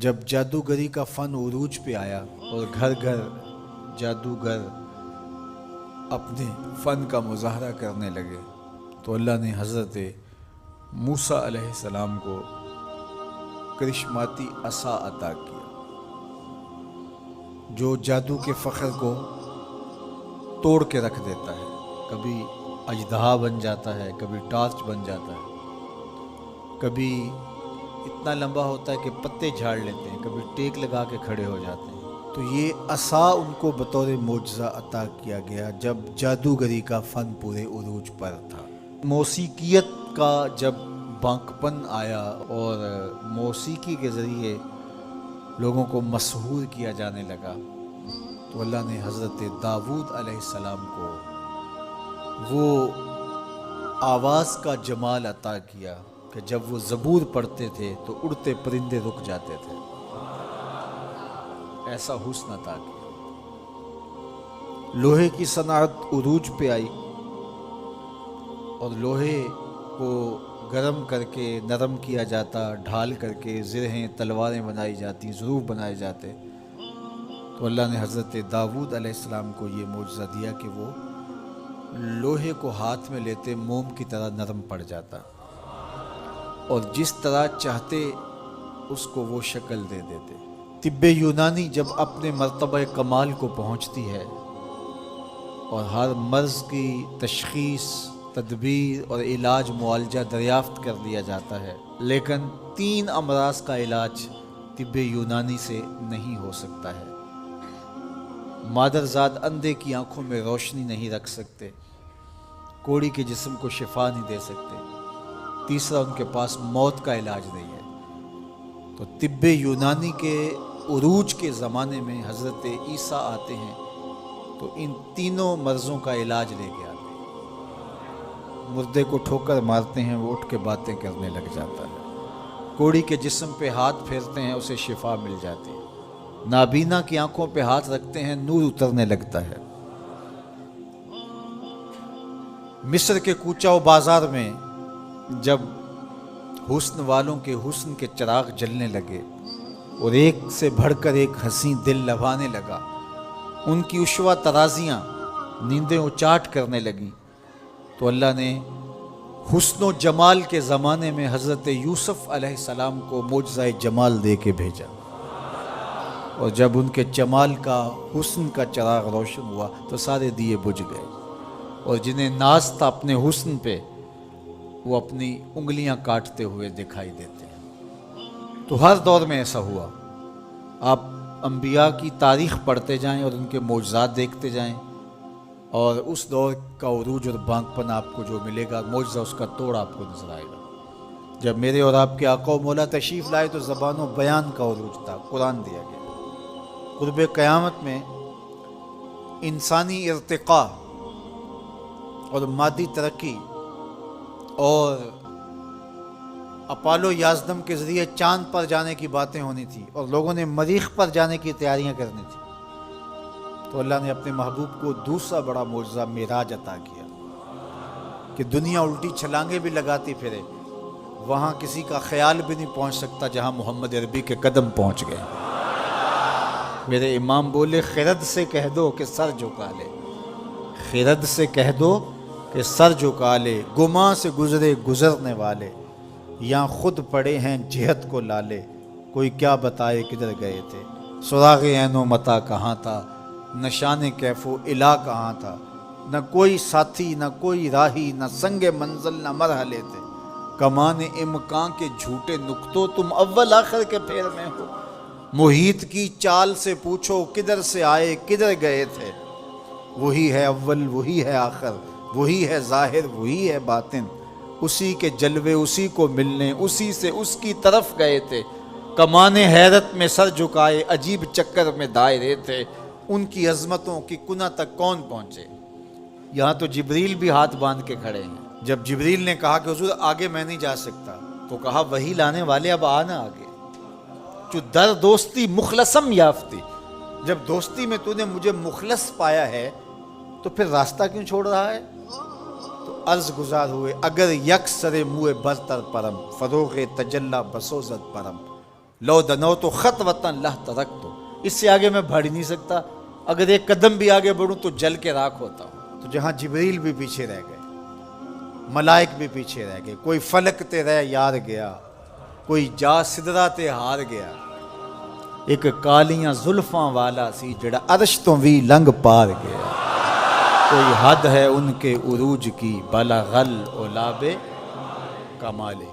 جب جادوگری کا فن عروج پہ آیا اور گھر گھر جادوگر اپنے فن کا مظاہرہ کرنے لگے تو اللہ نے حضرت موسیٰ علیہ السلام کو کرشماتی عصا عطا کیا جو جادو کے فخر کو توڑ کے رکھ دیتا ہے۔ کبھی اژدہا بن جاتا ہے، کبھی ٹارچ بن جاتا ہے، کبھی اتنا لمبا ہوتا ہے کہ پتے جھاڑ لیتے ہیں، کبھی ٹیک لگا کے کھڑے ہو جاتے ہیں۔ تو یہ عصا ان کو بطور معجزہ عطا کیا گیا جب جادوگری کا فن پورے عروج پر تھا۔ موسیقیت کا جب بانکپن آیا اور موسیقی کے ذریعے لوگوں کو مسحور کیا جانے لگا تو اللہ نے حضرت داؤد علیہ السلام کو وہ آواز کا جمال عطا کیا کہ جب وہ زبور پڑھتے تھے تو اڑتے پرندے رک جاتے تھے، ایسا حسن عطا کیا۔ لوہے کی صنعت عروج پہ آئی اور لوہے کو گرم کر کے نرم کیا جاتا، ڈھال کر کے زرہیں تلواریں بنائی جاتی، ضروب بنائے جاتے۔ تو اللہ نے حضرت داؤد علیہ السلام کو یہ معجزہ دیا کہ وہ لوہے کو ہاتھ میں لیتے موم کی طرح نرم پڑ جاتا اور جس طرح چاہتے اس کو وہ شکل دے دیتے۔ طب یونانی جب اپنے مرتبہ کمال کو پہنچتی ہے اور ہر مرض کی تشخیص، تدبیر اور علاج معالجہ دریافت کر لیا جاتا ہے، لیکن 3 امراض کا علاج طب یونانی سے نہیں ہو سکتا ہے۔ مادرزاد اندھے کی آنکھوں میں روشنی نہیں رکھ سکتے، کوڑی کے جسم کو شفا نہیں دے سکتے، تیسرا ان کے پاس موت کا علاج نہیں ہے۔ تو طب یونانی کے عروج کے زمانے میں حضرت عیسیٰ آتے ہیں تو ان تینوں مرضوں کا علاج لے کے آتے ہیں۔ مردے کو ٹھوکر مارتے ہیں، وہ اٹھ کے باتیں کرنے لگ جاتا ہے۔ کوڑی کے جسم پہ ہاتھ پھیرتے ہیں، اسے شفا مل جاتی ہے۔ نابینا کی آنکھوں پہ ہاتھ رکھتے ہیں، نور اترنے لگتا ہے۔ مصر کے کوچہ و بازار میں جب حسن والوں کے حسن کے چراغ جلنے لگے اور ایک سے بڑھ کر ایک حسین دل لبھانے لگا، ان کی عشوہ ترازیاں نیندیں اچاٹ کرنے لگیں، تو اللہ نے حسن و جمال کے زمانے میں حضرت یوسف علیہ السلام کو معجزہ جمال دے کے بھیجا، اور جب ان کے جمال کا، حسن کا چراغ روشن ہوا تو سارے دیے بجھ گئے، اور جنہیں ناز تھا اپنے حسن پہ وہ اپنی انگلیاں کاٹتے ہوئے دکھائی دیتے ہیں۔ تو ہر دور میں ایسا ہوا۔ آپ انبیاء کی تاریخ پڑھتے جائیں اور ان کے معجزات دیکھتے جائیں، اور اس دور کا عروج اور بانکپن آپ کو جو ملے گا، معجزہ اس کا توڑ آپ کو نظر آئے گا۔ جب میرے اور آپ کے آقا و مولا تشریف لائے تو زبان و بیان کا عروج تھا، قرآن دیا گیا۔ قرب قیامت میں انسانی ارتقاء اور مادی ترقی اور اپالو یازدم کے ذریعے چاند پر جانے کی باتیں ہونی تھی اور لوگوں نے مریخ پر جانے کی تیاریاں کرنی تھی، تو اللہ نے اپنے محبوب کو دوسرا بڑا معجزہ معراج عطا کیا کہ دنیا الٹی چھلانگیں بھی لگاتی پھرے، وہاں کسی کا خیال بھی نہیں پہنچ سکتا جہاں محمد عربی کے قدم پہنچ گئے۔ میرے امام بولے، خرد سے کہہ دو کہ سر جھکا لے، خرد سے کہہ دو کہ سر جھکا لے، گماں سے گزرے گزرنے والے، یہاں خود پڑے ہیں جہت کو لالے، کوئی کیا بتائے کدھر گئے تھے، سراغ عین و متا کہاں تھا، نشان کیف و الا کہاں تھا، نہ کوئی ساتھی نہ کوئی راہی، نہ سنگ منزل نہ مرحلے تھے، کمان امکان کے جھوٹے نقطوں تم اول آخر کے پھیر میں ہو، محیط کی چال سے پوچھو کدھر سے آئے کدھر گئے تھے، وہی ہے اول وہی ہے آخر، وہی ہے ظاہر وہی ہے باطن، اسی کے جلوے اسی کو ملنے اسی سے اس کی طرف گئے تھے، کمان حیرت میں سر جھکائے عجیب چکر میں دائرے تھے، ان کی عظمتوں کی کنہ تک کون پہنچے۔ یہاں تو جبریل بھی ہاتھ باندھ کے کھڑے ہیں۔ جب جبریل نے کہا کہ حضور آگے میں نہیں جا سکتا، تو کہا وہی لانے والے اب آنا آگے، جو در دوستی مخلصم یافتی، جب دوستی میں تو نے مجھے مخلص پایا ہے تو پھر راستہ کیوں چھوڑ رہا ہے؟ تو عرض گزار ہوئے، اگر یک سر موئے برتر پرم، فروغ تجلی بسوزد پرم، لو دنو تو خط وطن لہ ترک تو، اس سے آگے میں بڑھ ہی نہیں سکتا، اگر ایک قدم بھی آگے بڑھوں تو جل کے راکھ ہوتا ہوں۔ تو جہاں جبریل بھی پیچھے رہ گئے، ملائک بھی پیچھے رہ گئے، کوئی فلک تے رہ یار گیا، کوئی جا سدرا تے ہار گیا، ایک کالیاں زلفاں والا سی جڑا عرش تو بھی لنگ پار گیا، کوئی حد ہے ان کے عروج کی بلغ العلا بے کمالے۔